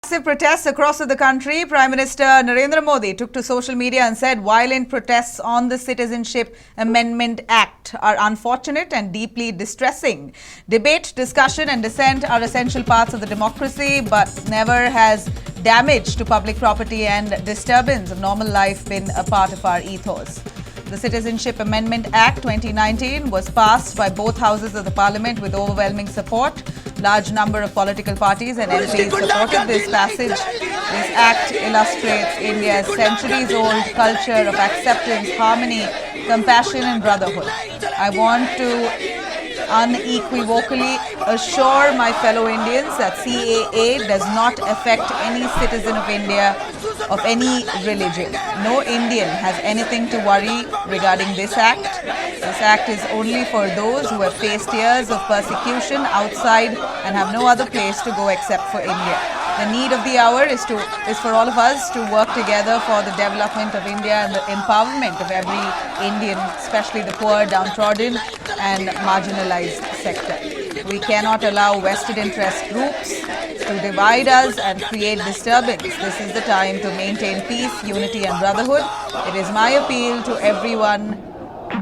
Massive protests across the country. Prime Minister Narendra Modi took to social media and said violent protests on the Citizenship Amendment Act are unfortunate and deeply distressing. Debate, discussion and dissent are essential parts of the democracy, but never has damage to public property and disturbance of normal life been a part of our ethos. The Citizenship Amendment Act 2019 was passed by both houses of the parliament with overwhelming support. Large number of political parties and MPs supported this passage. This act illustrates India's centuries-old culture of acceptance, harmony, compassion and brotherhood. I want to unequivocally assure my fellow Indians that CAA does not affect any citizen of India of any religion. No Indian has anything to worry regarding this act. This act is only for those who have faced years of persecution outside and have no other place to go except for India. The need of the hour is for all of us to work together for the development of India and the empowerment of every Indian, especially the poor, downtrodden and marginalized sector. We cannot allow vested interest groups to divide us and create disturbance. This is the time to maintain peace, unity and brotherhood. It is my appeal to everyone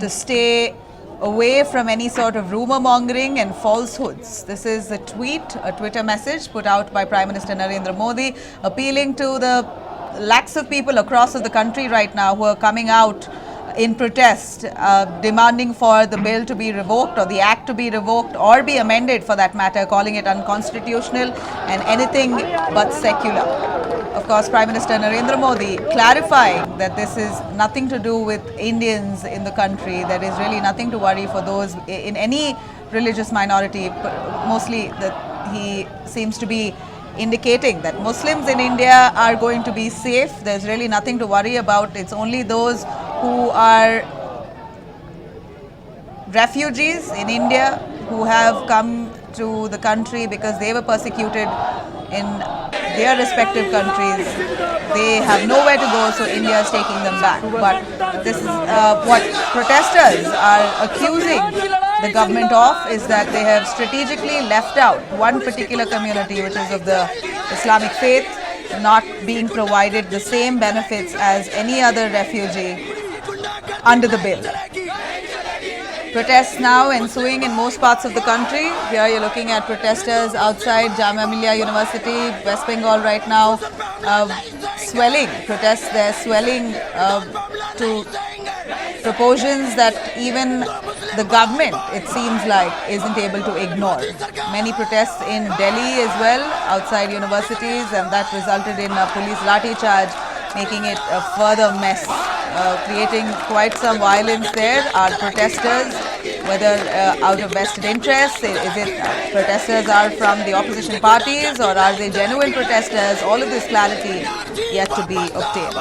to stay away from any sort of rumor mongering and falsehoods. This is a Twitter message put out by Prime Minister Narendra Modi, appealing to the lakhs of people across the country right now who are coming out in protest, demanding for the bill to be revoked or the act to be revoked or be amended for that matter, calling it unconstitutional and anything but secular. Of course, Prime Minister Narendra Modi clarifying that this is nothing to do with Indians in the country. There is really nothing to worry for those in any religious minority. Mostly that he seems to be indicating that Muslims in India are going to be safe. There's really nothing to worry about. It's only those who are refugees in India who have come to the country because they were persecuted in their respective countries. They have nowhere to go, so India is taking them back. But this is what protesters are accusing the government of, is that they have strategically left out one particular community, which is of the Islamic faith, not being provided the same benefits as any other refugee under the bill. Protests now ensuing in most parts of the country. Here you're looking at protesters outside Jamia Millia University, West Bengal right now, swelling. Protests there swelling to propositions that even the government, it seems like, isn't able to ignore. Many protests in Delhi as well, outside universities, and that resulted in a police lathi charge, making it a further mess, creating quite some violence there. Are protesters, whether out of vested interest, is it protesters are from the opposition parties or are they genuine protesters? All of this clarity yet to be obtained.